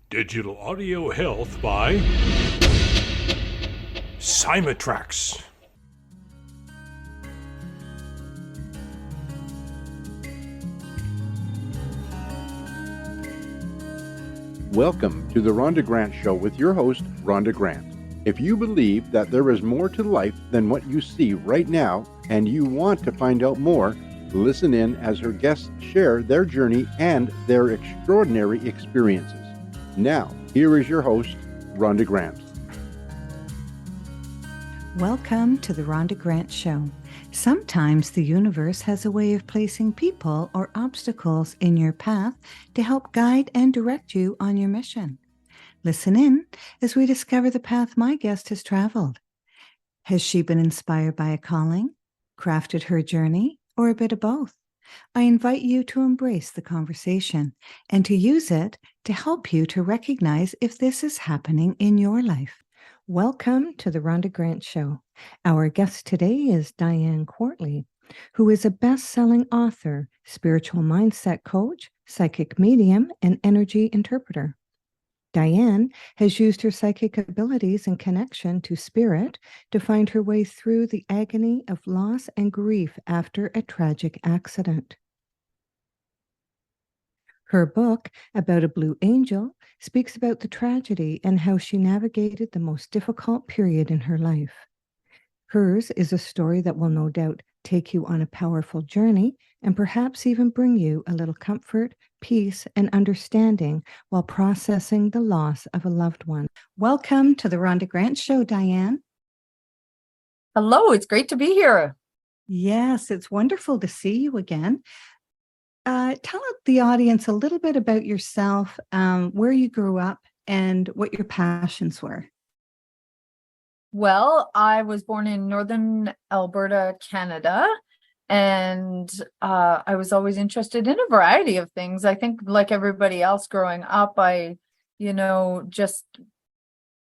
Digital Audio Health by Simatrax. Welcome to the Rhonda Grant Show with your host, Rhonda Grant. If you believe that there is more to life than what you see right now, and you want to find out more, listen in as her guests share their journey and their extraordinary experiences. Now, here is your host, Rhonda Grant. Welcome to the Rhonda Grant Show. Sometimes the universe has a way of placing people or obstacles in your path to help guide and direct you on your mission. Listen in as we discover the path my guest has traveled. Has she been inspired by a calling, crafted her journey, or a bit of both? I invite you to embrace the conversation and to use it to help you to recognize if this is happening in your life. Welcome to the Rhonda Grant Show. Our guest today is Diane Quartly, who is a best-selling author, spiritual mindset coach, psychic medium, and energy interpreter. Diane has used her psychic abilities and connection to spirit to find her way through the agony of loss and grief after a tragic accident. Her book, About a Blue Angel, speaks about the tragedy and how she navigated the most difficult period in her life. Hers is a story that will no doubt take you on a powerful journey and perhaps even bring you a little comfort, peace, and understanding while processing the loss of a loved one. Welcome to the Rhonda Grant Show, Diane. Hello, it's great to be here. Yes, it's wonderful to see you again. Tell the audience a little bit about yourself, where you grew up, and what your passions were. Well, I was born in northern Alberta, Canada, and I was always interested in a variety of things. I think like everybody else growing up, I, just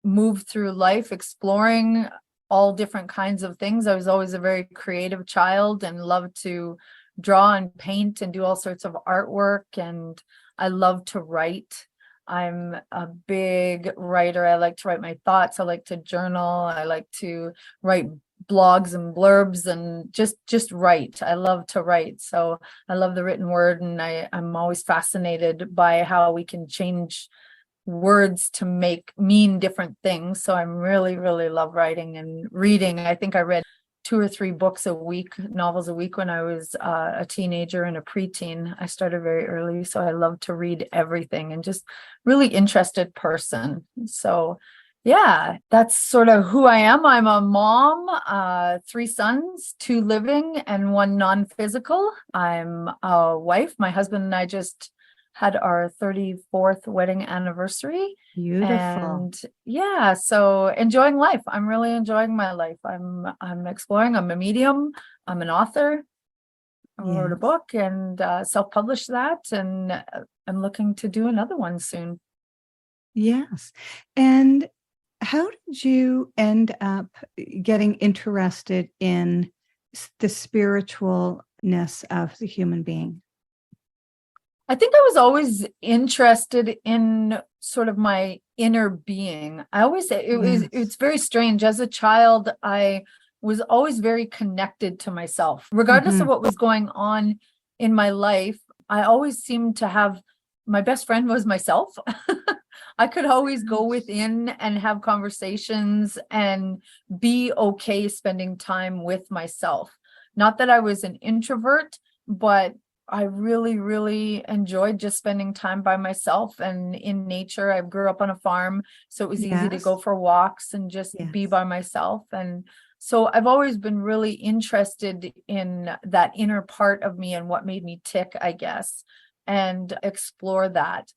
moved through life exploring all different kinds of things. I was always a very creative child and loved to draw and paint and do all sorts of artwork, and I love to write. I'm a big writer. I like to write my thoughts. I like to journal. I like to write blogs and blurbs and just write. I love to write. So I love the written word, and I'm always fascinated by how we can change words to mean different things. So I'm really, really love writing and reading. I think I read 2 or 3 books a week, novels a week when I was a teenager and a preteen. I started very early, so I love to read everything and just really interested person. So yeah, that's sort of who I am. I'm a mom, 3 sons, 2 living and 1 non-physical. I'm a wife. My husband and I just had our 34th wedding anniversary. Beautiful. And yeah, so enjoying life. I'm really enjoying my life. I'm exploring. I'm a medium. I'm an author. I wrote a book and self-published that, and I'm looking to do another one soon. Yes. And how did you end up getting interested in the spiritualness of the human being? I think I was always interested in sort of my inner being. I always say it's very strange. As a child, I was always very connected to myself. Regardless of what was going on in my life, I always seemed to have, my best friend was myself. I could always go within and have conversations and be okay spending time with myself. Not that I was an introvert, but I really, really enjoyed just spending time by myself and in nature. I grew up on a farm, so it was easy to go for walks and just be by myself. And so I've always been really interested in that inner part of me and what made me tick, I guess, and explore that.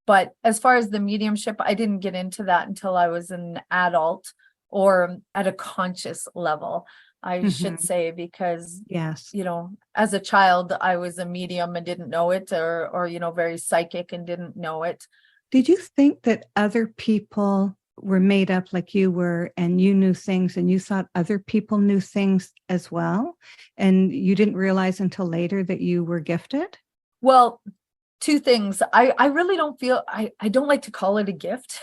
But as far as the mediumship, I didn't get into that until I was an adult or at a conscious level, I should say, because, as a child, I was a medium and didn't know it, or very psychic and didn't know it. Did you think that other people were made up like you were, and you knew things, and you thought other people knew things as well, and you didn't realize until later that you were gifted? Well, two things. I really don't feel, I don't like to call it a gift.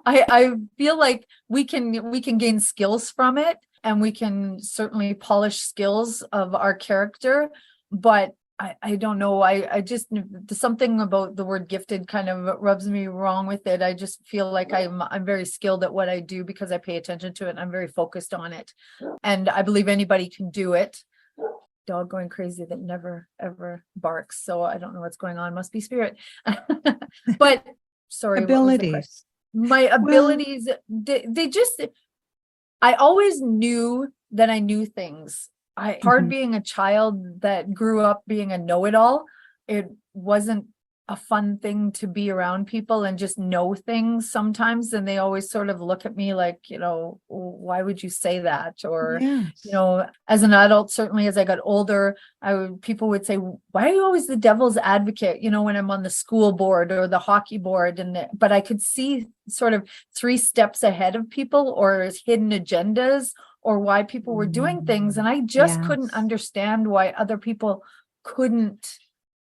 I feel like we can gain skills from it, and we can certainly polish skills of our character, but I don't know. I just, something about the word gifted kind of rubs me wrong with it. I just feel like I'm very skilled at what I do because I pay attention to it and I'm very focused on it. And I believe anybody can do it. Dog going crazy that never ever barks. So I don't know what's going on. Must be spirit. But sorry. Abilities. My abilities, they just, I always knew that I knew things. Hard being a child that grew up being a know-it-all. It wasn't a fun thing to be around people and just know things sometimes. And they always sort of look at me like, why would you say that? Or, as an adult, certainly as I got older, people would say, why are you always the devil's advocate? When I'm on the school board or the hockey board, but I could see sort of 3 steps ahead of people, or hidden agendas, or why people were doing things. And I just couldn't understand why other people couldn't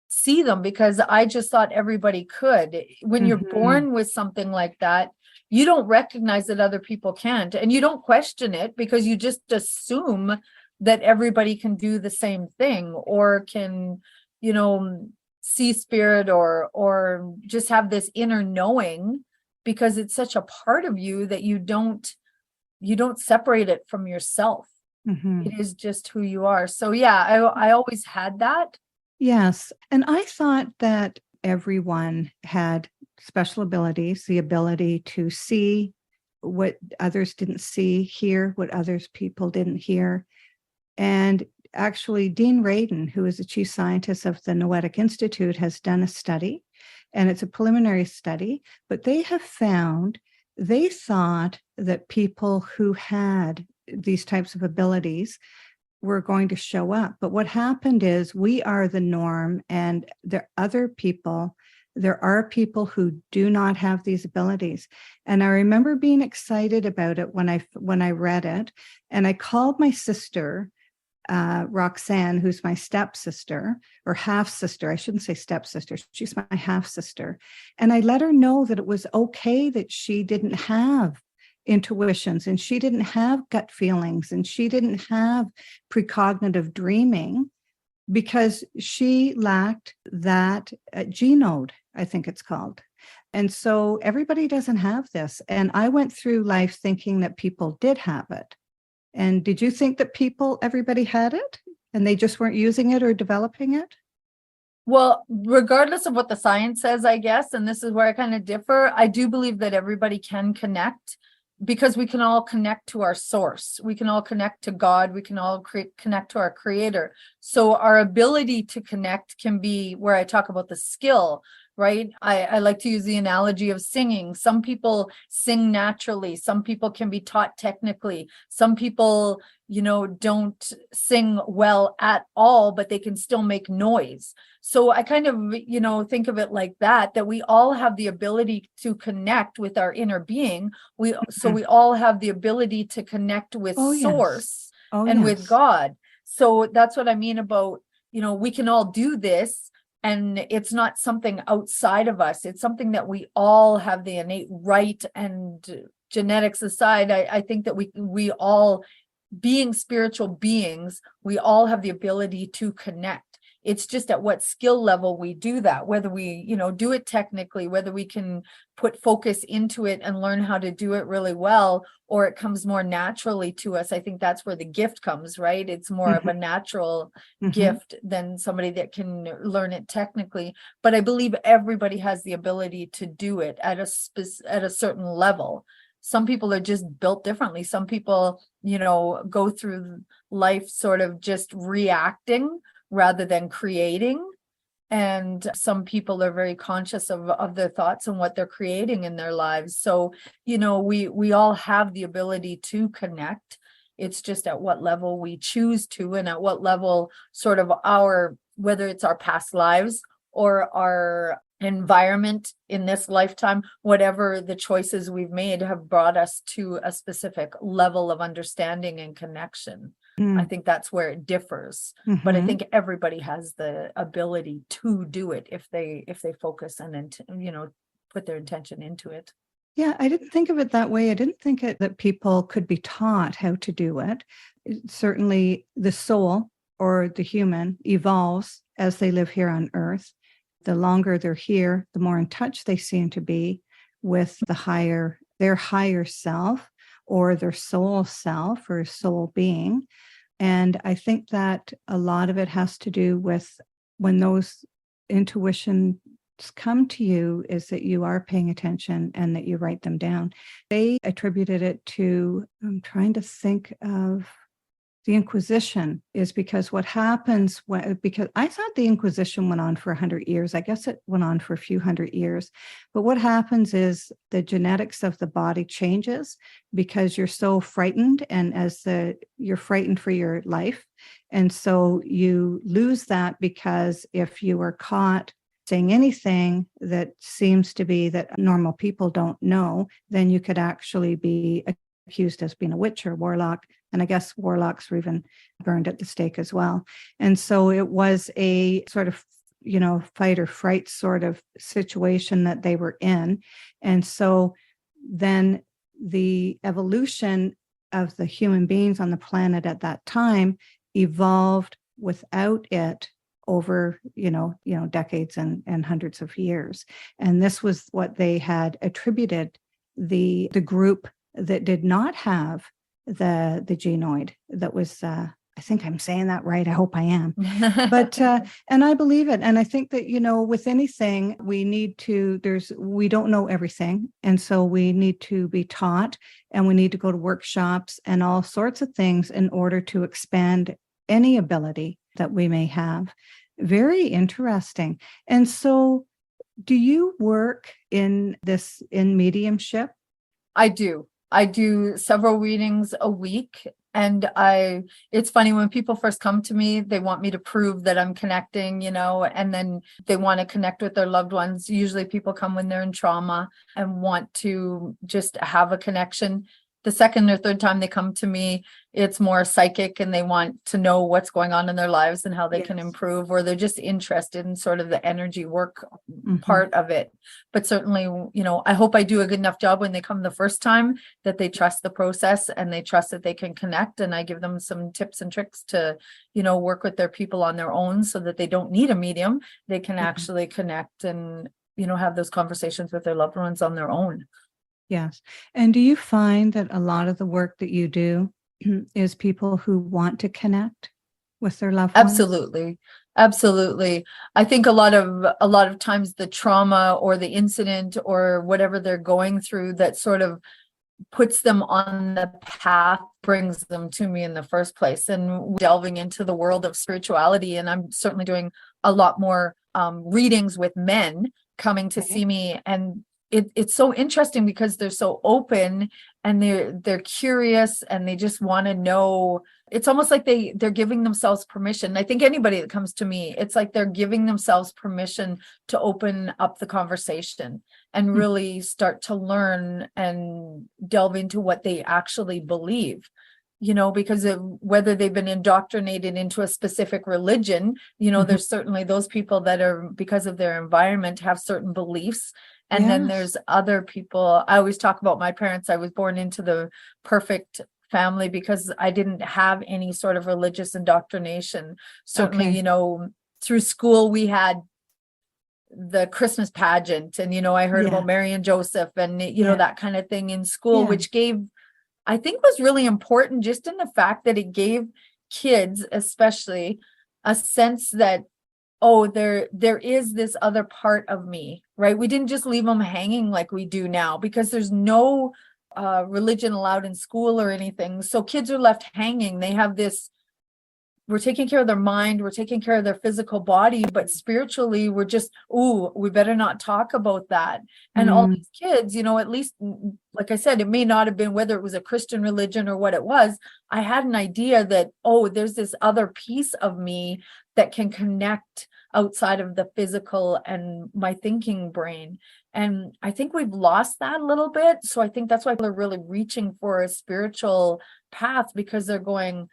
see them, because I just thought everybody could. When you're born with something like that, you don't recognize that other people can't, and you don't question it because you just assume that everybody can do the same thing, or can, see spirit, or just have this inner knowing, because it's such a part of you that you don't separate it from yourself. It is just who you are. So I always had that. Yes. And I thought that everyone had special abilities, the ability to see what others didn't see, hear what others people didn't hear. And actually, Dean Radin, who is the chief scientist of the Noetic Institute, has done a study, and it's a preliminary study, but they have found, they thought that people who had these types of abilities were going to show up. But what happened is, we are the norm, and there are people who do not have these abilities. And I remember being excited about it when I read it, and I called my sister, Roxanne, who's my stepsister, or half sister. I shouldn't say stepsister. She's my half sister. And I let her know that it was okay that she didn't have intuitions, and she didn't have gut feelings, and she didn't have precognitive dreaming, because she lacked that G node, I think it's called. And so everybody doesn't have this. And I went through life thinking that people did have it. And did you think that everybody had it and they just weren't using it or developing it? Well, regardless of what the science says, I guess, and this is where I kind of differ, I do believe that everybody can connect, because we can all connect to our source. We can all connect to God. We can all connect to our creator. So our ability to connect can be where I talk about the skill, right? I like to use the analogy of singing. Some people sing naturally. Some people can be taught technically. Some people, don't sing well at all, but they can still make noise. So I kind of, think of it like that we all have the ability to connect with our inner being. So we all have the ability to connect with source and with God. So that's what I mean about, we can all do this. And it's not something outside of us. It's something that we all have the innate right. And genetics aside, I think that we all, being spiritual beings, we all have the ability to connect. It's just at what skill level we do that, whether we, do it technically, whether we can put focus into it and learn how to do it really well, or it comes more naturally to us. I think that's where the gift comes, right? It's more of a natural gift than somebody that can learn it technically. But I believe everybody has the ability to do it at a certain level. Some people are just built differently. Some people, go through life sort of just reacting rather than creating. And some people are very conscious of their thoughts and what they're creating in their lives. So, we all have the ability to connect. It's just at what level we choose to, and at what level sort of whether it's our past lives or our environment in this lifetime, whatever the choices we've made have brought us to a specific level of understanding and connection. Mm. I think that's where it differs. But I Mhm. think everybody has the ability to do it if they focus and then, put their intention into it. Yeah, I didn't think of it that way. I didn't think that people could be taught how to do it. Certainly, the soul or the human evolves as they live here on Earth. The longer they're here, the more in touch they seem to be with their higher self or their soul self or soul being. And I think that a lot of it has to do with when those intuitions come to you is that you are paying attention and that you write them down. They attributed it to, I'm trying to think of the Inquisition, is because what happens because I thought the Inquisition went on for 100 years. I guess it went on for a few hundred years. But what happens is the genetics of the body changes because you're so frightened, and you're frightened for your life. And so you lose that, because if you are caught saying anything that seems to be that normal people don't know, then you could actually be accused as being a witch or warlock. And I guess warlocks were even burned at the stake as well. And so it was a sort of, fight or fright sort of situation that they were in. And so then the evolution of the human beings on the planet at that time evolved without it over, decades and hundreds of years. And this was what they had attributed the group that did not have the genoid that was, I think I'm saying that right. I hope I am. But, and I believe it. And I think that, with anything, we don't know everything. And so we need to be taught, and we need to go to workshops and all sorts of things in order to expand any ability that we may have. Very interesting. And so do you work in mediumship? I do. I do several readings a week. And it's funny, when people first come to me, they want me to prove that I'm connecting, and then they want to connect with their loved ones. Usually people come when they're in trauma and want to just have a connection. The second or third time they come to me, it's more psychic, and they want to know what's going on in their lives and how they can improve, or they're just interested in sort of the energy work part of it. But certainly, I hope I do a good enough job when they come the first time that they trust the process and they trust that they can connect. And I give them some tips and tricks to, work with their people on their own so that they don't need a medium. They can actually connect and, have those conversations with their loved ones on their own. Yes. And do you find that a lot of the work that you do is people who want to connect with their loved ones? Absolutely. Absolutely. I think a lot of times the trauma or the incident or whatever they're going through that sort of puts them on the path brings them to me in the first place, and delving into the world of spirituality. And I'm certainly doing a lot more readings with men coming to see me, and it's so interesting because they're so open and they're curious and they just want to know. It's almost like they're giving themselves permission. I think anybody that comes to me, it's like they're giving themselves permission to open up the conversation and really start to learn and delve into what they actually believe. Because of whether they've been indoctrinated into a specific religion, there's certainly those people that are, because of their environment, have certain beliefs. And then there's other people. I always talk about my parents. I was born into the perfect family because I didn't have any sort of religious indoctrination. Certainly, through school, we had the Christmas pageant, and, I heard about Mary and Joseph and, that kind of thing in school, which I think was really important, just in the fact that it gave kids, especially, a sense that, there is this other part of me, right? We didn't just leave them hanging like we do now, because there's no religion allowed in school or anything. So kids are left hanging. They have this, we're taking care of their mind, we're taking care of their physical body, but spiritually we're just, we better not talk about that. And all these kids, at least, like I said, it may not have been whether it was a Christian religion or what it was. I had an idea that, there's this other piece of me that can connect outside of the physical and my thinking brain. And I think we've lost that a little bit. So I think that's why people are really reaching for a spiritual path, because they're going,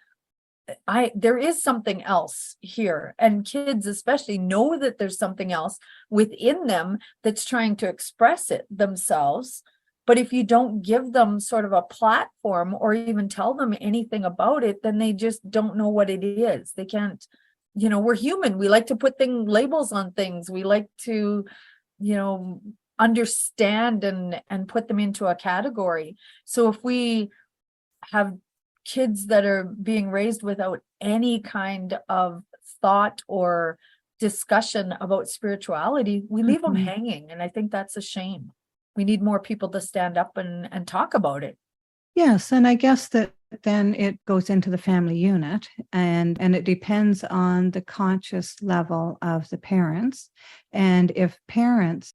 there is something else here, and kids especially know that there's something else within them that's trying to express it themselves. But if you don't give them sort of a platform or even tell them anything about it, then they just don't know what it is. They can't, we're human. We like to put labels on things. We like to, understand and put them into a category. So if we have kids that are being raised without any kind of thought or discussion about spirituality, we leave them hanging. And I think that's a shame. We need more people to stand up and talk about it. Yes, and I guess that then it goes into the family unit, and it depends on the conscious level of the parents. And if parents,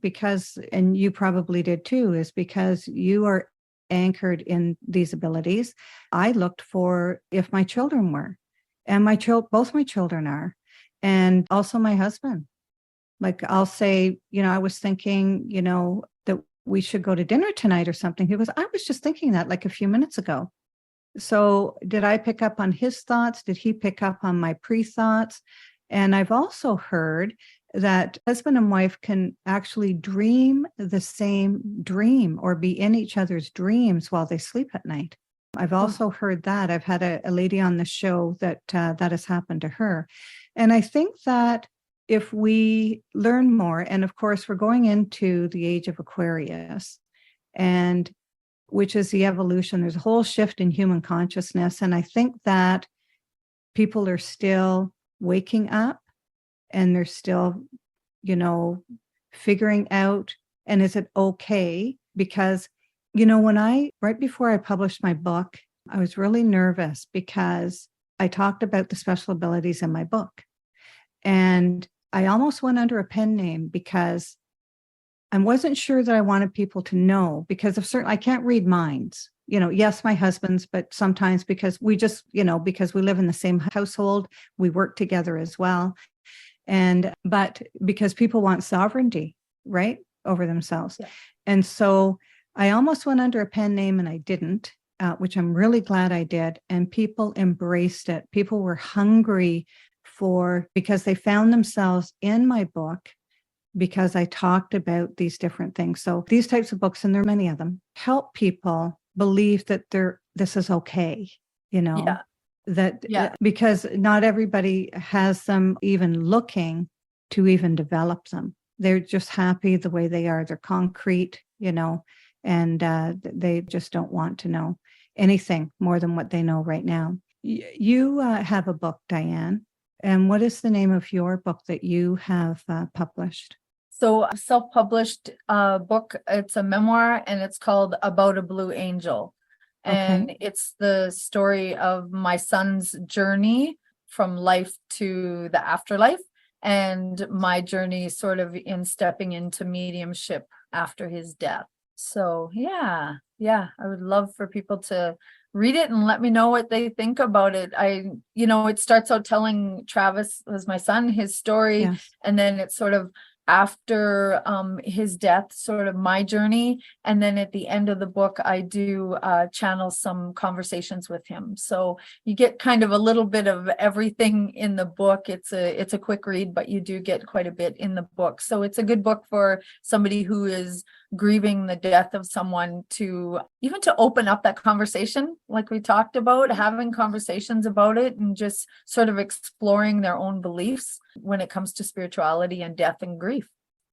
because, and you probably did too, is because you are anchored in these abilities. I looked for if my children were, and both my children are, and also my husband. Like I'll say, I was thinking, that we should go to dinner tonight or something. He goes, I was just thinking that like a few minutes ago. So did I pick up on his thoughts? Did he pick up on my pre-thoughts? And I've also heard that husband and wife can actually dream the same dream or be in each other's dreams while they sleep at night. I've also heard that. I've had a lady on the show that has happened to her. And I think that if we learn more, and of course, we're going into the age of Aquarius, and which is the evolution, there's a whole shift in human consciousness. And I think that people are still waking up and they're still, figuring out, and is it okay? Because, right before I published my book, I was really nervous because I talked about the special abilities in my book. And I almost went under a pen name because I wasn't sure that I wanted people to know, because of I can't read minds. Yes, my husband's, but sometimes because we just, because we live in the same household, we work together as well. But because people want sovereignty, right, over themselves. Yeah. And so I almost went under a pen name and I didn't, which I'm really glad I did. And people embraced it. People were hungry because they found themselves in my book, because I talked about these different things. So these types of books, and there are many of them, help people believe that this is okay, Yeah. Because not everybody has them even looking to even develop them. They're just happy the way they are. They're concrete, and they just don't want to know anything more than what they know right now. You have a book, Diane. And what is the name of your book that you have published? So a self-published book, it's a memoir, and it's called About a Blue Angel. And it's the story of my son's journey from life to the afterlife, and my journey sort of in stepping into mediumship after his death. So yeah, I would love for people to read it and let me know what they think about it. It starts out telling Travis, as my son, his story. Yes. And then it's sort of after his death, sort of my journey. And then at the end of the book, I do channel some conversations with him. So you get kind of a little bit of everything in the book. It's a quick read, but you do get quite a bit in the book. So it's a good book for somebody who is grieving the death of someone, to even to open up that conversation, like we talked about, having conversations about it and just sort of exploring their own beliefs when it comes to spirituality and death and grief.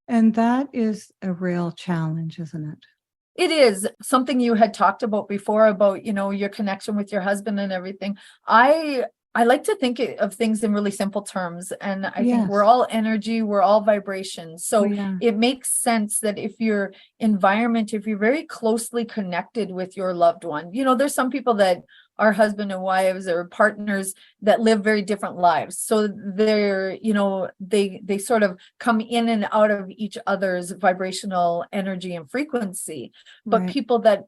And that is a real challenge, isn't it? It is something you had talked about before, about, your connection with your husband and everything. I like to think of things in really simple terms, and I think we're all energy, we're all vibration. So it makes sense that if your environment, if you're very closely connected with your loved one, there's some people that are husband and wives or partners that live very different lives. So they're, they sort of come in and out of each other's vibrational energy and frequency. But people that,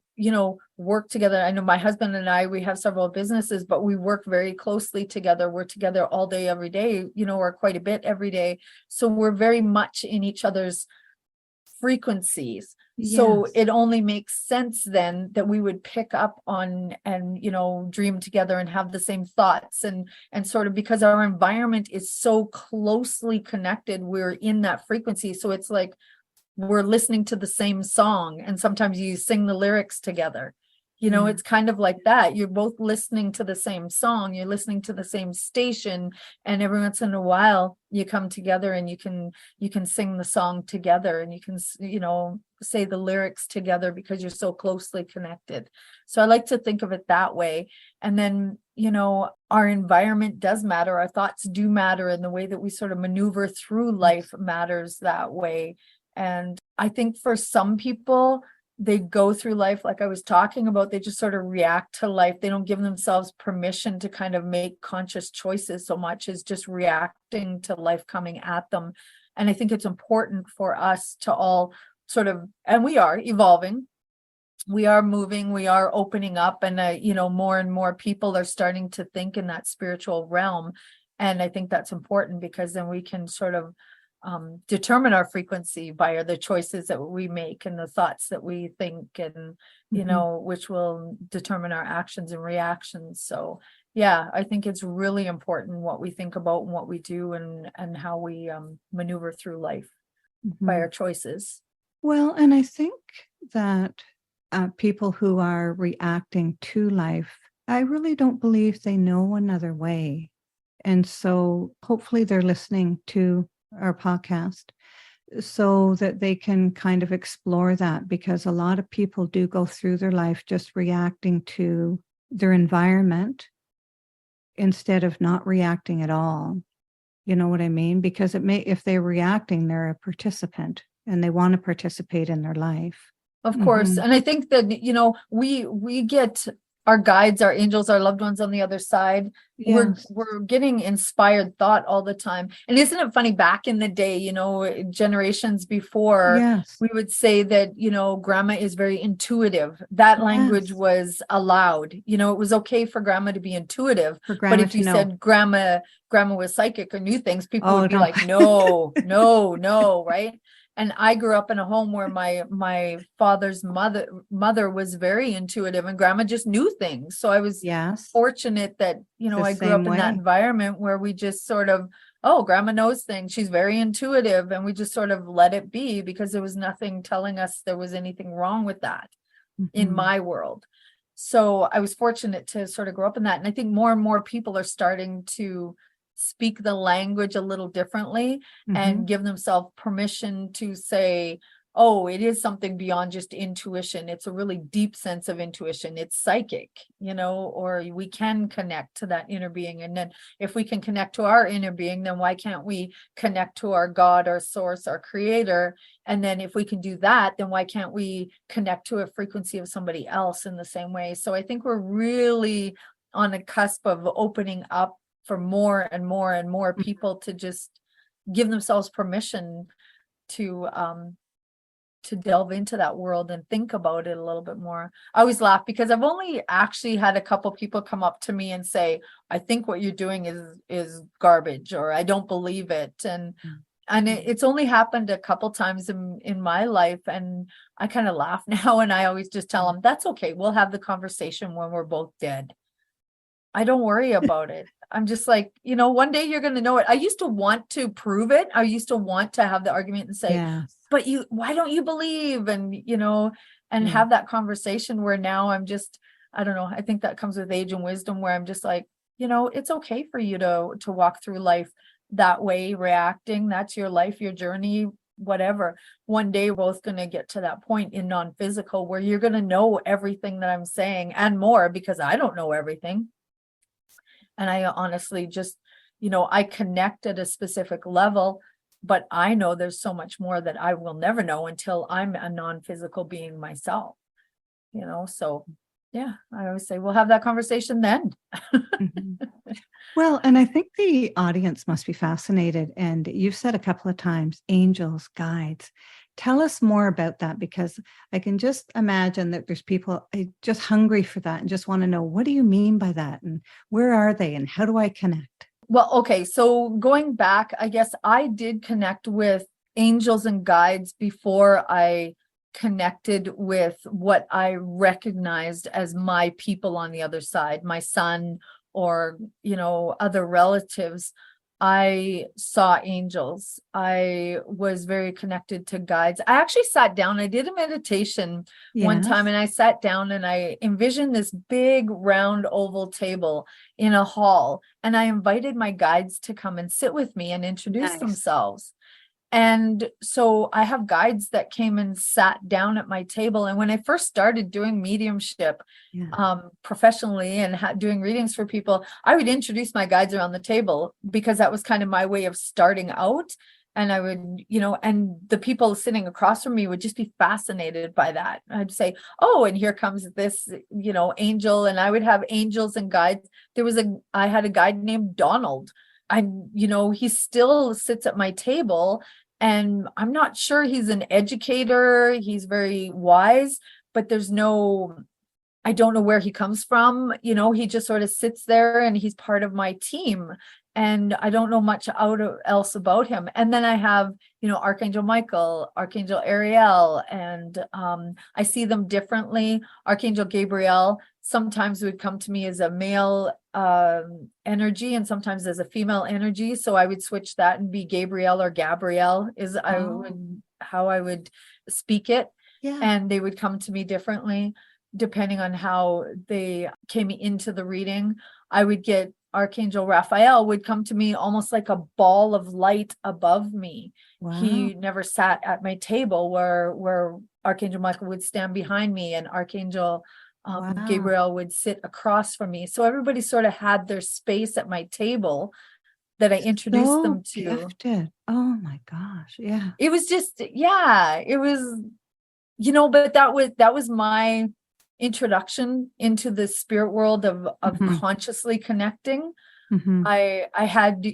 work together. I know my husband and I, we have several businesses, but we work very closely together. We're together all day, every day, or quite a bit every day. So we're very much in each other's frequencies. So Yes. it only makes sense then that we would pick up on and, dream together and have the same thoughts and sort of, because our environment is so closely connected, we're in that frequency. So it's like we're listening to the same song, and sometimes you sing the lyrics together. Yeah. It's kind of like that. You're both listening to the same song, you're listening to the same station, and every once in a while you come together and you can sing the song together, and you can, say the lyrics together because you're so closely connected. So I like to think of it that way. And then, our environment does matter, our thoughts do matter, and the way that we sort of maneuver through life matters that way. And I think for some people, they go through life, like I was talking about, they just sort of react to life. They don't give themselves permission to kind of make conscious choices so much as just reacting to life coming at them. And I think it's important for us to all sort of, and we are evolving, we are moving, we are opening up, and more and more people are starting to think in that spiritual realm. And I think that's important, because then we can sort of determine our frequency by the choices that we make and the thoughts that we think, and which will determine our actions and reactions. So yeah, I think it's really important what we think about and what we do, and how we maneuver through life by our choices. Well, and I think that people who are reacting to life, I really don't believe they know another way. And so hopefully they're listening to our podcast so that they can kind of explore that, because a lot of people do go through their life just reacting to their environment instead of not reacting at all. You know what I mean? Because if they're reacting, they're a participant and they want to participate in their life. Of course. And I think that, we get our guides, our angels, our loved ones on the other side. Yes. We're getting inspired thought all the time. And isn't it funny, back in the day, generations before, Yes. we would say that, grandma is very intuitive. That language Yes. was allowed. It was okay for grandma to be intuitive. For grandma But if to you know. said grandma was psychic or knew things, people Oh, would be no. like, no, no, right? And I grew up in a home where my father's mother was very intuitive, and grandma just knew things. So I was Yes. fortunate that, The I grew same up in that way. environment where we just sort of, oh, grandma knows things. She's very intuitive. And we just sort of let it be, because there was nothing telling us there was anything wrong with that in my world. So I was fortunate to sort of grow up in that. And I think more and more people are starting to speak the language a little differently and give themselves permission to say, oh, it is something beyond just intuition. It's a really deep sense of intuition. It's psychic, or we can connect to that inner being. And then if we can connect to our inner being, then why can't we connect to our God, our source, our creator? And then if we can do that, then why can't we connect to a frequency of somebody else in the same way? So I think we're really on the cusp of opening up for more and more and more people to just give themselves permission to delve into that world and think about it a little bit more. I always laugh because I've only actually had a couple people come up to me and say, I think what you're doing is garbage, or I don't believe it. And it's only happened a couple times in my life. And I kind of laugh now, and I always just tell them, that's okay. We'll have the conversation when we're both dead. I don't worry about it. I'm just like, one day you're going to know it. I used to want to prove it. I used to want to have the argument and say, but why don't you believe? And, have that conversation, where now I'm just, I don't know. I think that comes with age and wisdom, where I'm just like, it's okay for you to walk through life that way, reacting. That's your life, your journey, whatever. One day we're both going to get to that point in non-physical where you're going to know everything that I'm saying and more, because I don't know everything. And I honestly just, I connect at a specific level, but I know there's so much more that I will never know until I'm a non-physical being myself, so yeah, I always say, we'll have that conversation then. Well, and I think the audience must be fascinated. And you've said a couple of times, angels, guides. Tell us more about that, because I can just imagine that there's people just hungry for that and just want to know, what do you mean by that? And where are they? And how do I connect? Well, okay. So going back, I guess I did connect with angels and guides before I connected with what I recognized as my people on the other side, my son or, other relatives. I saw angels. I was very connected to guides. I actually sat down. I did a meditation one time, Yes. and I sat down and I envisioned this big round oval table in a hall. And I invited my guides to come and sit with me and introduce Nice. themselves. And so I have guides that came and sat down at my table. And when I first started doing mediumship professionally and doing readings for people, I would introduce my guides around the table because that was kind of my way of starting out. And I would, and the people sitting across from me would just be fascinated by that. I'd say, oh, and here comes this, angel. And I would have angels and guides. I had a guide named Donald. He still sits at my table, and I'm not sure he's an educator. He's very wise, but I don't know where he comes from. He just sort of sits there and he's part of my team. And I don't know much else about him. And then I have, Archangel Michael, Archangel Ariel, and I see them differently. Archangel Gabriel sometimes would come to me as a male energy and sometimes as a female energy. So I would switch that and be Gabriel or Gabrielle how I would speak it. Yeah. And they would come to me differently depending on how they came into the reading. I would get Archangel Raphael would come to me almost like a ball of light above me. Wow. He never sat at my table where Archangel Michael would stand behind me and Archangel Gabriel would sit across from me. So everybody sort of had their space at my table that I introduced them to. Gifted. Oh my gosh. Yeah. It was just, it was, but that was my introduction into the spirit world of consciously connecting. I had,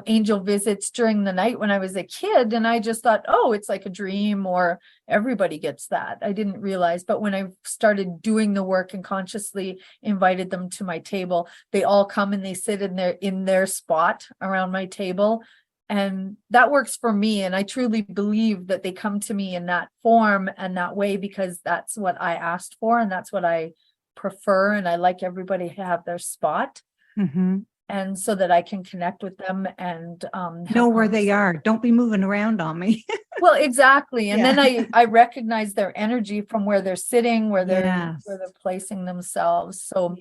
angel visits during the night when I was a kid, and I just thought, oh, it's like a dream, or everybody gets that. I didn't realize, but when I started doing the work and consciously invited them to my table, they all come and they sit in their spot around my table. And that works for me. And I truly believe that they come to me in that form and that way because that's what I asked for and that's what I prefer. And I like everybody to have their spot. And so that I can connect with them and know where they are. Don't be moving around on me. Well, exactly. And then I recognize their energy from where they're sitting, where they're placing themselves. So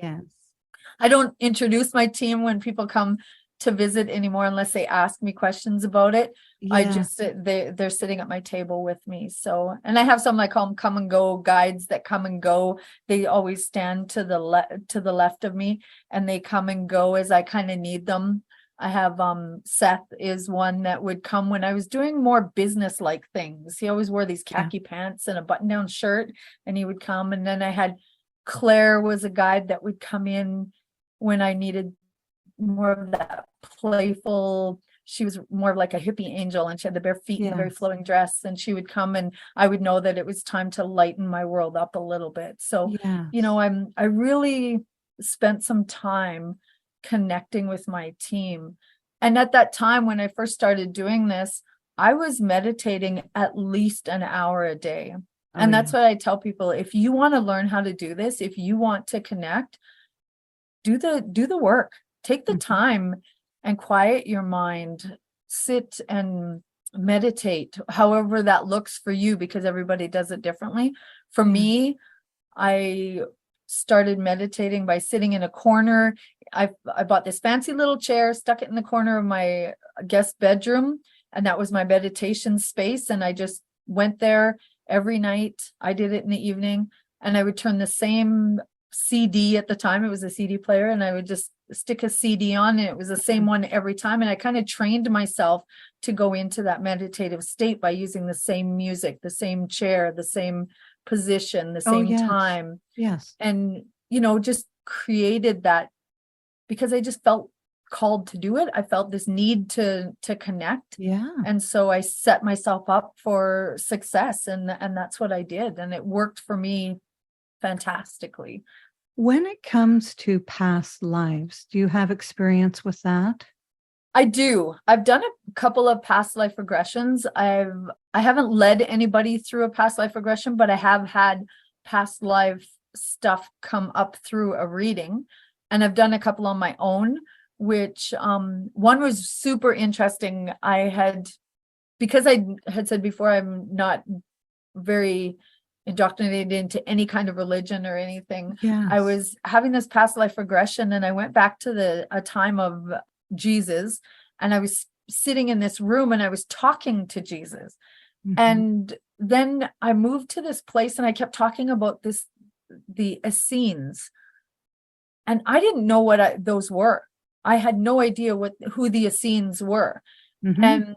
I don't introduce my team when people come to visit anymore unless they ask me questions about it. I just they're sitting at my table with me. So, and I have some, I call them come and go guides that come and go. They always stand to the left of me, and they come and go as I kind of need them. I have Seth is one that would come when I was doing more business like things. He always wore these khaki pants and a button down shirt, and he would come. And then I had Claire was a guide that would come in when I needed more of that playful. She was more like a hippie angel, and she had the bare feet and the very flowing dress, and she would come and I would know that it was time to lighten my world up a little bit. So I really spent some time connecting with my team. And at that time when I first started doing this, I was meditating at least an hour a day. And that's what I tell people. If you want to learn how to do this, if you want to connect, do the work. Take the time and quiet your mind, sit and meditate, however that looks for you, because everybody does it differently. For me, I started meditating by sitting in a corner. I bought this fancy little chair, stuck it in the corner of my guest bedroom, and that was my meditation space. And I just went there every night. I did it in the evening, and I would turn the same CD. At the time it was a CD player, and I would just stick a CD on, and it was the same one every time. And I kind of trained myself to go into that meditative state by using the same music, the same chair, the same position, the same time. And just created that because I just felt called to do it. I felt this need to connect. And so I set myself up for success, and that's what I did, and it worked for me fantastically. When it comes to past lives, do you have experience with that? I do. I've done a couple of past life regressions. I haven't led anybody through a past life regression, but I have had past life stuff come up through a reading, and I've done a couple on my own, which one was super interesting. Because I had said before, I'm not very indoctrinated into any kind of religion or anything. Yes. I was having this past life regression, and I went back to a time of Jesus, and I was sitting in this room and I was talking to Jesus. And then I moved to this place and I kept talking about the Essenes, and I didn't know what those were. I had no idea who the Essenes were. And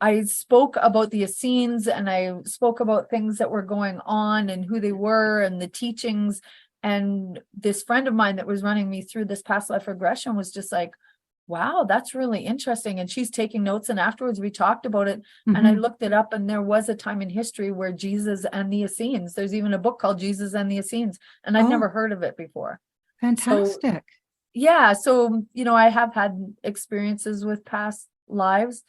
I spoke about the Essenes, and I spoke about things that were going on and who they were and the teachings. And this friend of mine that was running me through this past life regression was just like, wow, that's really interesting. And she's taking notes. And afterwards we talked about it, and I looked it up, and there was a time in history where Jesus and the Essenes, there's even a book called Jesus and the Essenes, and I'd never heard of it before. Fantastic. Yeah. So, I have had experiences with past lives,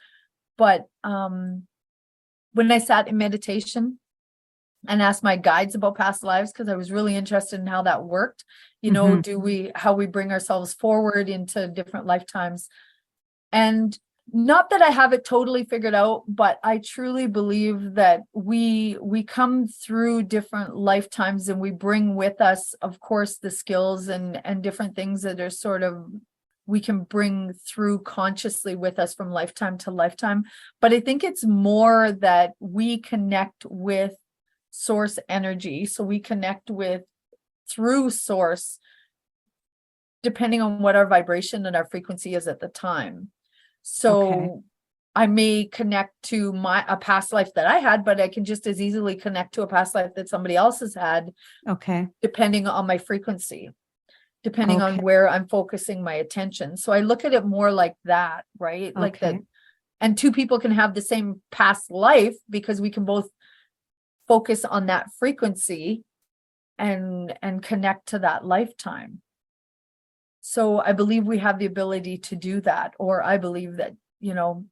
but when I sat in meditation and asked my guides about past lives, because I was really interested in how that worked, how we bring ourselves forward into different lifetimes. And not that I have it totally figured out, but I truly believe that we come through different lifetimes, and we bring with us, of course, the skills and different things that are sort of we can bring through consciously with us from lifetime to lifetime. But I think it's more that we connect with source energy. So we connect through source, depending on what our vibration and our frequency is at the time. So I may connect to a past life that I had, but I can just as easily connect to a past life that somebody else has had. Depending on my frequency, depending on where I'm focusing my attention. So I look at it more like that, right? Like that. And two people can have the same past life because we can both focus on that frequency and connect to that lifetime. So I believe we have the ability to do that, or I believe that,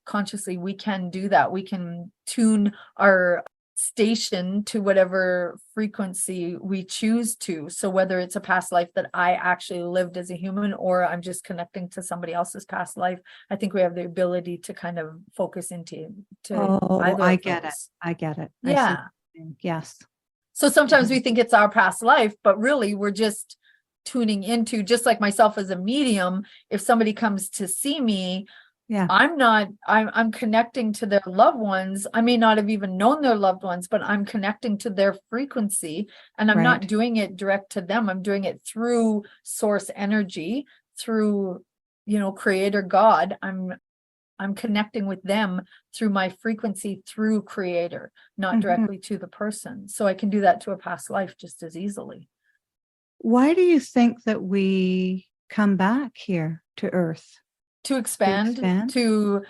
consciously we can do that. We can tune our station to whatever frequency we choose to. So whether it's a past life that I actually lived as a human, or I'm just connecting to somebody else's past life, I think we have the ability to kind of focus into either. I get it. I get it. Yeah. Yes. So sometimes we think it's our past life, but really we're just tuning into, just like myself as a medium. If somebody comes to see me, I'm connecting to their loved ones. I may not have even known their loved ones, but I'm connecting to their frequency, and I'm not doing it direct to them. I'm doing it through source energy, through, creator God. I'm connecting with them through my frequency, through creator, not directly to the person. So I can do that to a past life just as easily. Why do you think that we come back here to Earth? To expand, to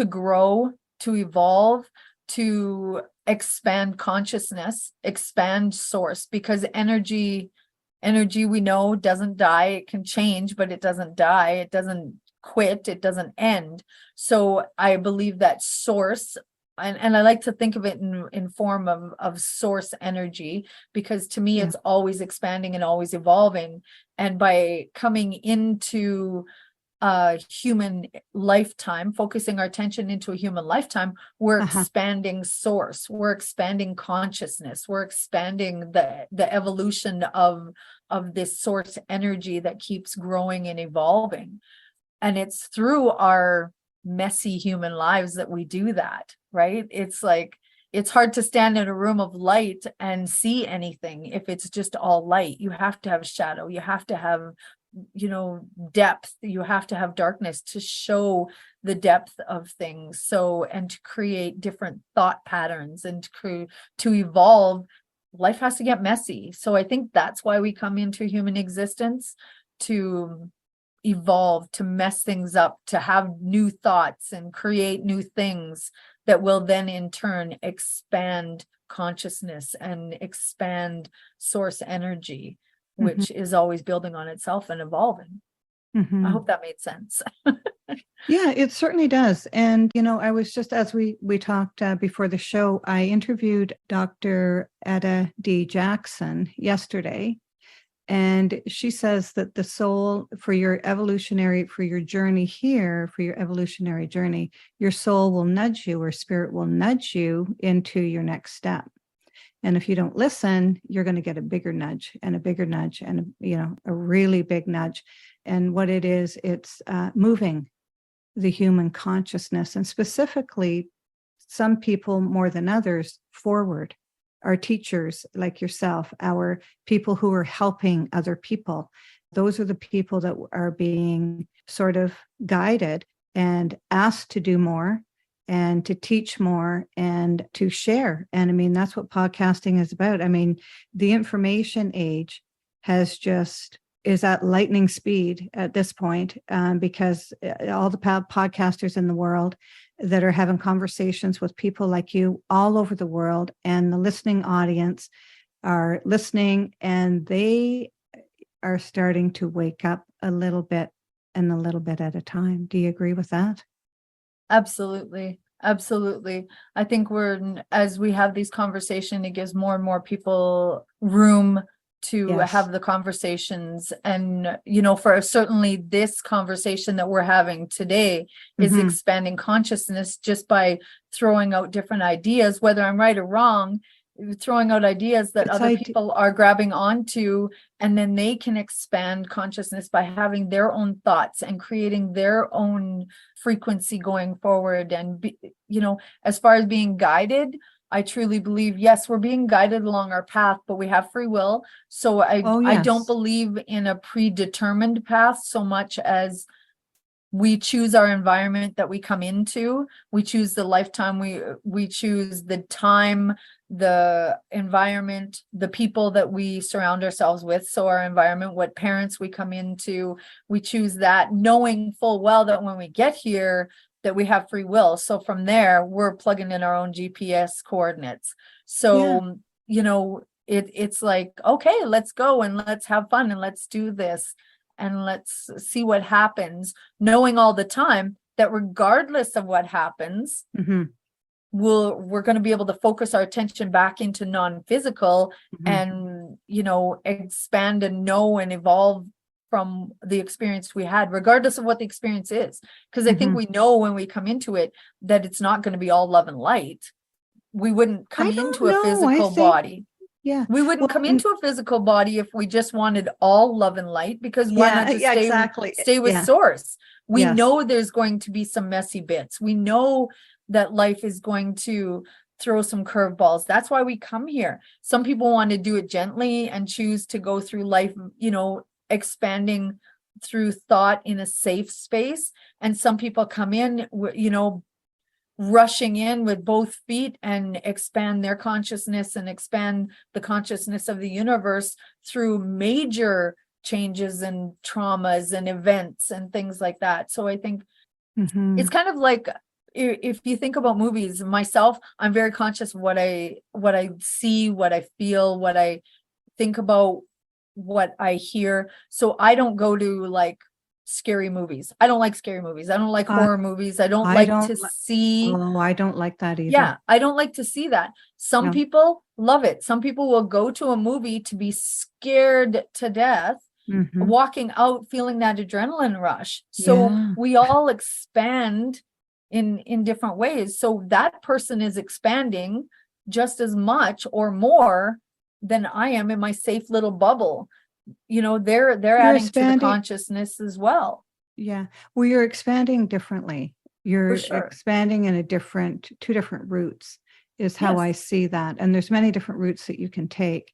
grow, to evolve, to expand consciousness, expand source, because energy we know doesn't die. It can change, but it doesn't die. It doesn't quit. It doesn't end. So I believe that source, and I like to think of it in form of source energy, because to me it's always expanding and always evolving. And by coming into human lifetime, focusing our attention into a human lifetime, we're expanding source, we're expanding consciousness, we're expanding the evolution of this source energy that keeps growing and evolving. And it's through our messy human lives that we do that, right? It's like, it's hard to stand in a room of light and see anything if it's just all light. You have to have shadow, you have to have depth, you have to have darkness to show the depth of things. So, and to create different thought patterns and to evolve, life has to get messy. So I think that's why we come into human existence, to evolve, to mess things up, to have new thoughts and create new things that will then in turn expand consciousness and expand source energy, which is always building on itself and evolving. Mhm. I hope that made sense. Yeah, it certainly does. And, I was just, as we talked before the show, I interviewed Dr. Etta D. Jackson yesterday. And she says that the soul for your journey here, for your evolutionary journey, your soul will nudge you, or spirit will nudge you into your next step. And if you don't listen, you're going to get a bigger nudge and a bigger nudge and, a really big nudge. And what it is, it's moving the human consciousness, and specifically some people more than others forward. Our teachers like yourself, our people who are helping other people. Those are the people that are being sort of guided and asked to do more and to teach more and to share. And I mean, that's what podcasting is about. I mean, the information age is at lightning speed at this point, because all the podcasters in the world that are having conversations with people like you all over the world, and the listening audience are listening, and they are starting to wake up a little bit and a little bit at a time. Do you agree with that? Absolutely. Absolutely. I think as we have these conversations, it gives more and more people room to have the conversations. And, for certainly this conversation that we're having today is expanding consciousness just by throwing out different ideas, whether I'm right or wrong, throwing out ideas that other people are grabbing onto, and then they can expand consciousness by having their own thoughts and creating their own frequency going forward. And, as far as being guided, I truly believe, yes, we're being guided along our path, but we have free will. So I don't believe in a predetermined path so much as we choose our environment that we come into. We choose the lifetime. We choose the time, the environment, the people that we surround ourselves with. So our environment, what parents we come into, we choose that, knowing full well that when we get here, that we have free will. So from there, we're plugging in our own GPS coordinates. So, it's like, okay, let's go and let's have fun and let's do this and let's see what happens, knowing all the time that regardless of what happens, we're going to be able to focus our attention back into non-physical and, expand and know and evolve from the experience we had, regardless of what the experience is. Because I think we know when we come into it that it's not going to be all love and light. We wouldn't come into a physical body. Yeah. We wouldn't come into a physical body if we just wanted all love and light, because why not just stay with source? We know there's going to be some messy bits. We know that life is going to throw some curveballs. That's why we come here. Some people want to do it gently and choose to go through life, expanding through thought in a safe space. And some people come in, rushing in with both feet and expand their consciousness and expand the consciousness of the universe through major changes and traumas and events and things like that. So I think it's kind of like, if you think about movies, myself, I'm very conscious of what I see, what I feel, what I think about, what I hear. So I don't go to like scary movies. I don't like scary movies. I don't like horror movies. I don't like to see. Oh, I don't like that either. Yeah, I don't like to see that. Some people love it. Some people will go to a movie to be scared to death, walking out feeling that adrenaline rush. So we all expand in different ways. So that person is expanding just as much or more than I am in my safe little bubble. They're adding to the consciousness as well. Yeah. Well, you're expanding differently. You're expanding in two different routes is how I see that. And there's many different routes that you can take.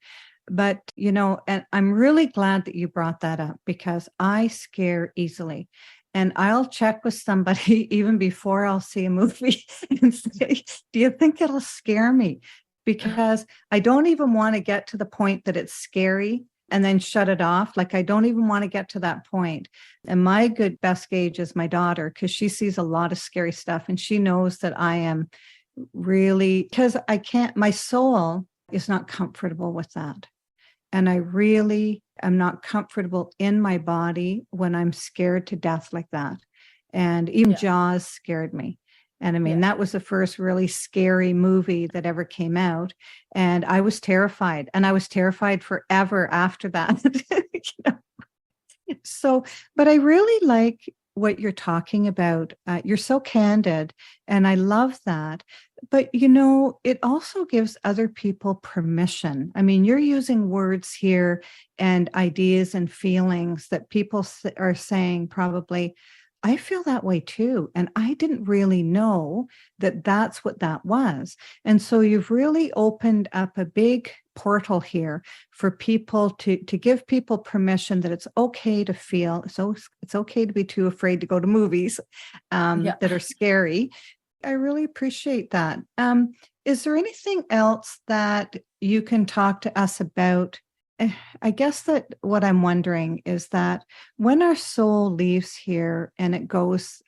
But, and I'm really glad that you brought that up, because I scare easily. And I'll check with somebody even before I'll see a movie and say, do you think it'll scare me? Because I don't even want to get to the point that it's scary and then shut it off. Like, I don't even want to get to that point. And my best gauge is my daughter, because she sees a lot of scary stuff and she knows that I am really, because my soul is not comfortable with that. And I really am not comfortable in my body when I'm scared to death like that. And even Jaws scared me. And I mean, that was the first really scary movie that ever came out. And I was terrified. And I was terrified forever after that. You know? So, but I really like what you're talking about. You're so candid, and I love that. But, you know, it also gives other people permission. I mean, you're using words here and ideas and feelings that people are saying probably, I feel that way too. And I didn't really know that that's what that was. And so you've really opened up a big portal here for people to give people permission that it's okay to feel. So it's okay to be too afraid to go to movies that are scary. I really appreciate that. Is there anything else that you can talk to us about? I guess that what I'm wondering is that when our soul leaves here and it goes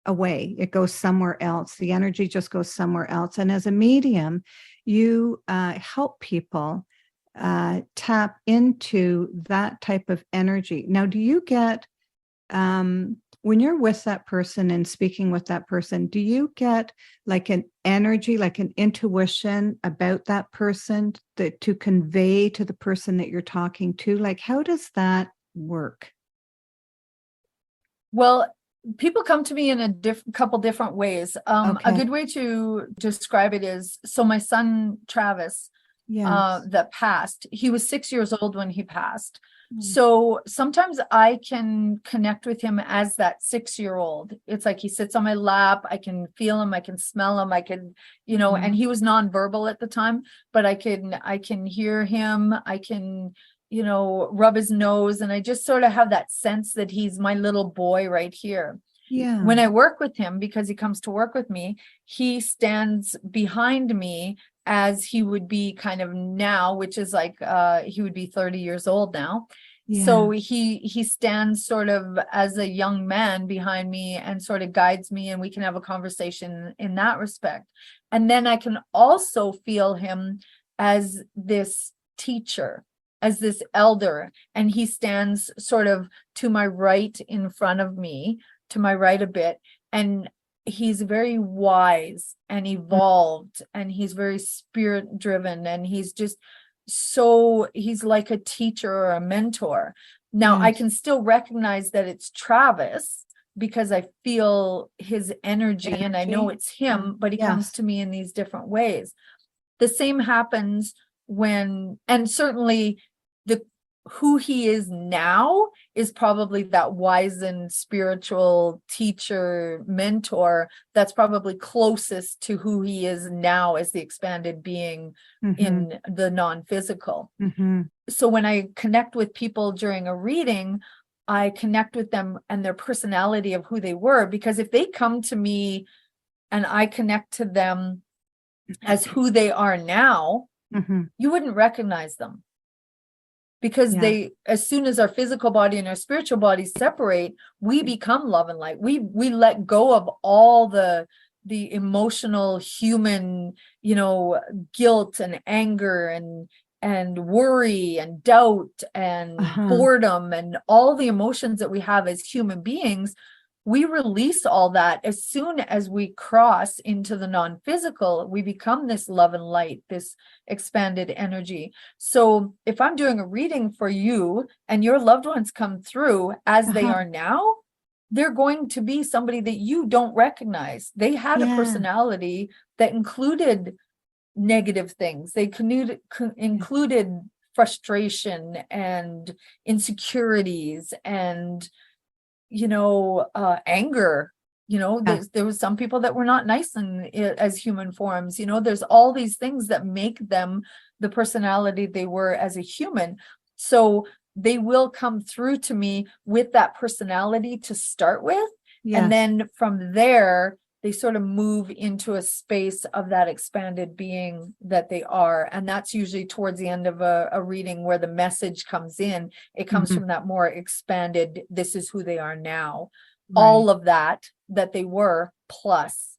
away, it goes somewhere else, the energy just goes somewhere else. And as a medium, you help people tap into that type of energy. Now, do you get, when you're with that person and speaking with that person, do you get like an energy, like an intuition about that person to convey to the person that you're talking to? Like, how does that work? Well, people come to me in a couple different ways. A good way to describe it is, so my son, Travis, that passed, he was 6 years old when he passed. So sometimes I can connect with him as that 6-year-old. It's like he sits on my lap. I can feel him. I can smell him. I can, you know, and he was nonverbal at the time, but I can hear him. I can, you know, rub his nose. And I just sort of have that sense that he's my little boy right here. Yeah. When I work with him, because he comes to work with me, he stands behind me as he would be kind of now, which is like he would be 30 years old now. Yeah. So he stands sort of as a young man behind me and sort of guides me, and we can have a conversation in that respect. And then I can also feel him as this teacher, as this elder, and he stands sort of to my right in front of me, to my right a bit, and he's very wise and evolved, and he's very spirit driven, and he's just he's like a teacher or a mentor. Now, I can still recognize that it's Travis because I feel his energy and I know it's him, but he comes to me in these different ways. The same happens when, and certainly who he is now is probably that wizened spiritual teacher, mentor, that's probably closest to who he is now as the expanded being in the non-physical. So when I connect with people during a reading, I connect with them and their personality of who they were, because if they come to me and I connect to them as who they are now, you wouldn't recognize them. Because they, as soon as our physical body and our spiritual body separate, we become love and light. We let go of all the emotional human, you know, guilt and anger and worry and doubt and boredom and all the emotions that we have as human beings. We release all that as soon as we cross into the non-physical. We become this love and light, this expanded energy. So if I'm doing a reading for you and your loved ones come through as they are now, they're going to be somebody that you don't recognize. They had a personality that included negative things. They included frustration and insecurities and, you know, anger. You know, there was some people that were not nice as human forms. You know, there's all these things that make them the personality they were as a human. So they will come through to me with that personality to start with. And then from there, they sort of move into a space of that expanded being that they are. And that's usually towards the end of a reading where the message comes in. It comes from that more expanded, this is who they are now. All of that they were, plus,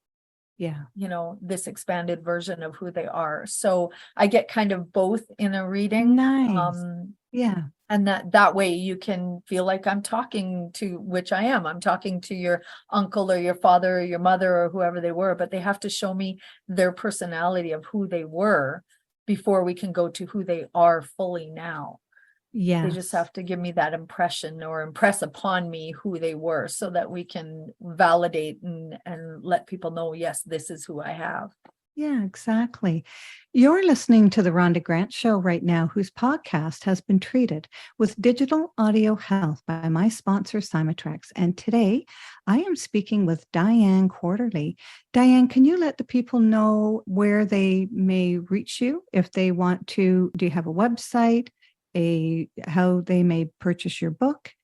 you know, this expanded version of who they are. So I get kind of both in a reading. Yeah. And that way you can feel like I'm talking to, which I am. I'm talking to your uncle or your father or your mother or whoever they were, but they have to show me their personality of who they were before we can go to who they are fully now. Yeah. They just have to give me that impression or impress upon me who they were so that we can validate and let people know, yes, this is who I have. Yeah, exactly. You're listening to the Rhonda Grant Show right now, whose podcast has been treated with digital audio health by my sponsor, Simatrax. And today I am speaking with Diane Quarterly. Diane, can you let the people know where they may reach you if they want to? Do you have a website, how they may purchase your book?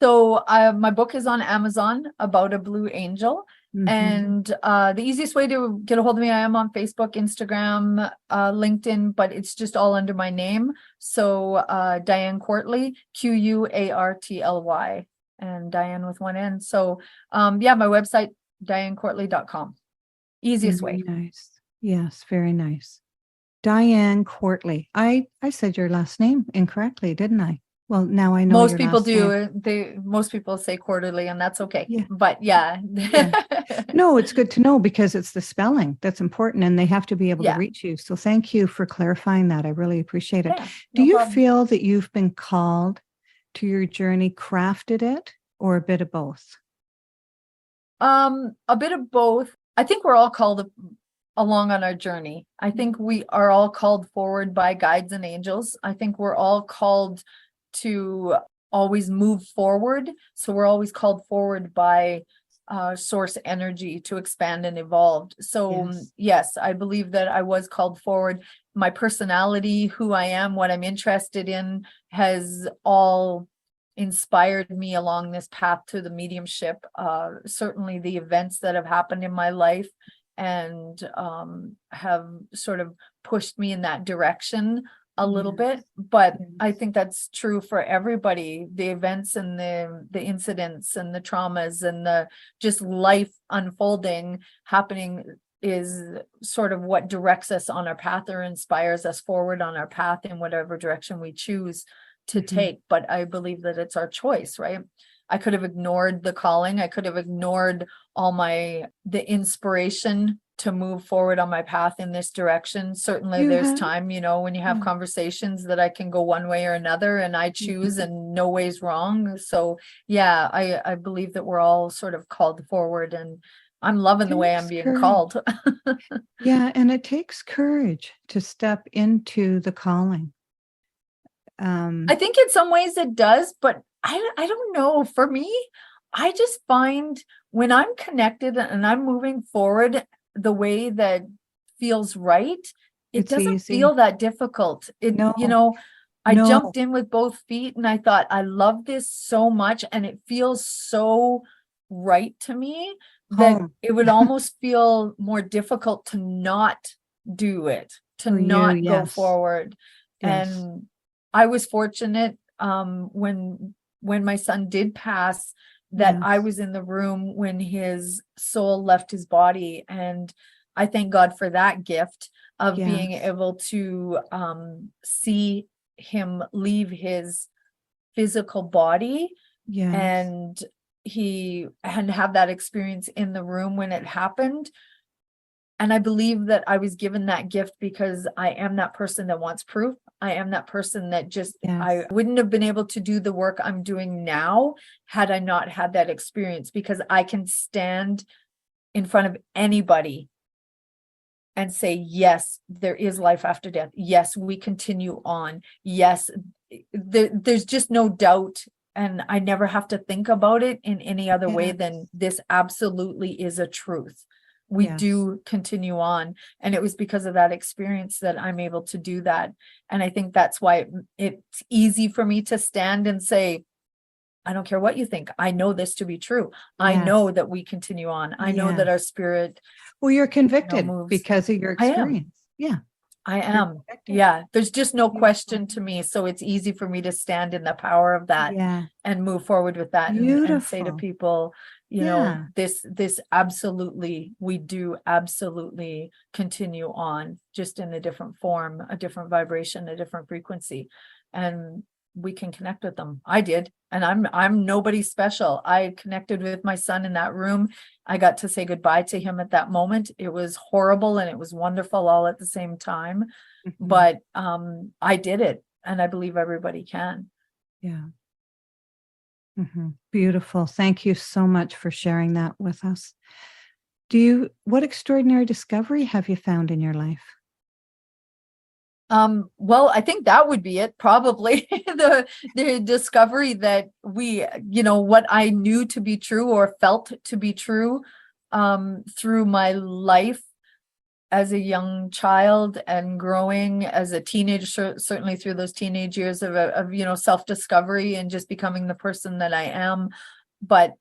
So my book is on Amazon, About a Blue Angel. Mhm. And the easiest way to get a hold of me, I am on Facebook, Instagram, LinkedIn, but it's just all under my name. So Diane Quartly, Quartly, and Diane with one N. So yeah, my website, dianequartly.com. Easiest way. Nice. Yes, very nice. Diane Quartly. I said your last name incorrectly, didn't I? Well, now I know Most your people last name. do. Most people say quarterly, and that's okay. Yeah. But yeah. No, it's good to know because it's the spelling that's important and they have to be able Yeah. to reach you. So thank you for clarifying that. I really appreciate it. Yeah, Do no you problem. feel that you've been called to your journey, crafted it, or a bit of both? A bit of both. I think we're all called along on our journey. I think we are all called forward by guides and angels. I think we're all called to always move forward. So we're always called forward by source energy to expand and evolve. So yes, I believe that I was called forward. My personality, who I am, what I'm interested in, has all inspired me along this path to the mediumship. Certainly the events that have happened in my life and have sort of pushed me in that direction a little bit, but I think that's true for everybody. The events and the incidents and the traumas and the just life unfolding happening is sort of what directs us on our path or inspires us forward on our path in whatever direction we choose to take. But I believe that it's our choice, right? I could have ignored the calling. I could have ignored all the inspiration to move forward on my path in this direction. Certainly there's time, when you have conversations that I can go one way or another and I choose and no way's wrong. So yeah, I believe that we're all sort of called forward and I'm loving the way I'm being called. Yeah. And it takes courage to step into the calling. I think in some ways it does, but I don't know. For me, I just find when I'm connected and I'm moving forward the way that feels right, it doesn't feel that difficult. I jumped in with both feet and I thought, I love this so much and it feels so right to me that it would almost feel more difficult to not do it, to not go forward. And I was fortunate when my son did pass that I was in the room when his soul left his body. And I thank God for that gift of being able to see him leave his physical body and have that experience in the room when it happened. And I believe that I was given that gift because I am that person that wants proof. I am that person that just, I wouldn't have been able to do the work I'm doing now had I not had that experience, because I can stand in front of anybody and say, yes, there is life after death. Yes, we continue on. Yes, there's just no doubt. And I never have to think about it in any other way than this absolutely is a truth. We do continue on. And it was because of that experience that I'm able to do that. And I think that's why it's easy for me to stand and say, I don't care what you think. I know this to be true. I know that we continue on. I know that our spirit. Well, you're convicted because of your experience. I am. Yeah. There's just no question to me. So it's easy for me to stand in the power of that and move forward with that and say to people, you know, Yeah. this absolutely, we do absolutely continue on, just in a different form, a different vibration, a different frequency, and we can connect with them. I did, and I'm nobody special. I connected with my son in that room. I got to say goodbye to him at that moment. It was horrible and it was wonderful all at the same time. Mhm. But I did it, and I believe everybody can. Yeah. Beautiful. Thank you so much for sharing that with us. What extraordinary discovery have you found in your life? Well, I think that would be it, probably. The discovery that what I knew to be true or felt to be true, through my life as a young child and growing as a teenager, certainly through those teenage years of self-discovery and just becoming the person that I am, but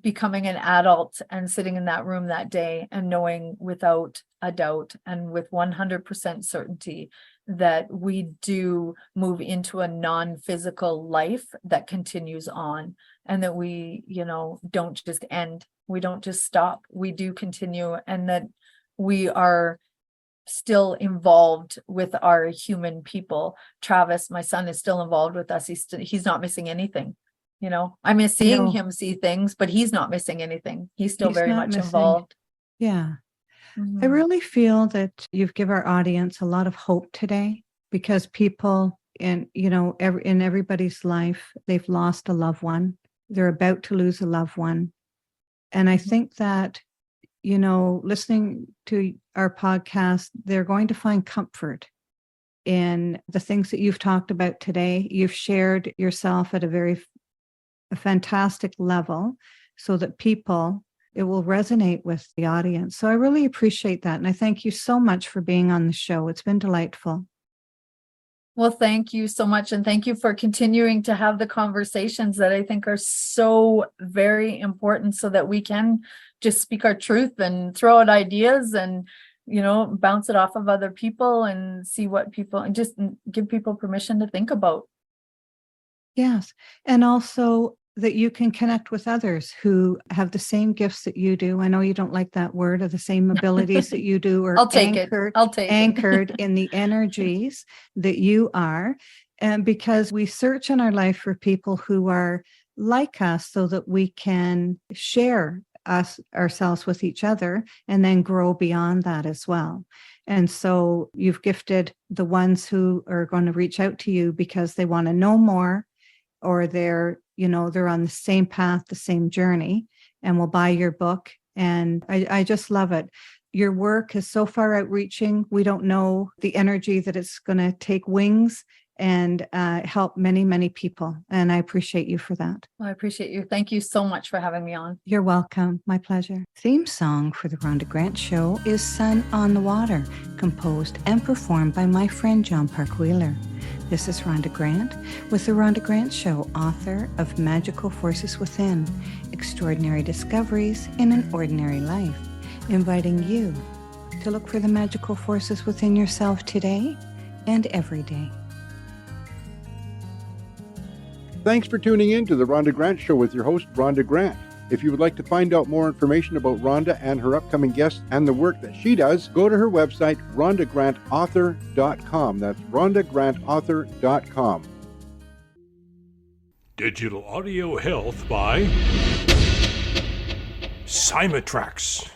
becoming an adult and sitting in that room that day and knowing without a doubt and with 100% certainty that we do move into a non-physical life that continues on, and that we, don't just end, we don't just stop, we do continue, and that we are still involved with our human people. Travis, my son, is still involved with us. He's not missing anything. I miss seeing No. him see things, but he's not missing anything. He's still He's very not much missing. involved. Yeah. I Mhm. really feel that you've given our audience a lot of hope today, because people in everybody's life, they've lost a loved one. They're about to lose a loved one. And I think that, listening to our podcast, they're going to find comfort in the things that you've talked about today. You've shared yourself at a fantastic level, so that it will resonate with the audience. So I really appreciate that. And I thank you so much for being on the show. It's been delightful. Well, thank you so much. And thank you for continuing to have the conversations that I think are so very important, so that we can just speak our truth and throw out ideas and, bounce it off of other people and see what people, and just give people permission to think about. Yes. And also that you can connect with others who have the same gifts that you do. I know you don't like that word, or the same abilities that you do, or I'll take it. anchored in the energies that you are. And because we search in our life for people who are like us, so that we can share ourselves with each other and then grow beyond that as well. And so you've gifted the ones who are going to reach out to you because they want to know more, or they're on the same path, the same journey, and will buy your book. And I just love it. Your work is so far outreaching. We don't know the energy that it's going to take wings and help many, many people. And I appreciate you for that. Well, I appreciate you. Thank you so much for having me on. You're welcome. My pleasure. Theme song for the Rhonda Grant Show is Sun on the Water, composed and performed by my friend John Park Wheeler. This is Rhonda Grant with the Rhonda Grant Show, author of Magical Forces Within, Extraordinary Discoveries in an Ordinary Life, inviting you to look for the magical forces within yourself today and every day. Thanks for tuning in to the Rhonda Grant Show with your host, Rhonda Grant. If you would like to find out more information about Rhonda and her upcoming guests and the work that she does, go to her website, rhondagrantauthor.com. That's rhondagrantauthor.com. Digital Audio Health by Cymatrax.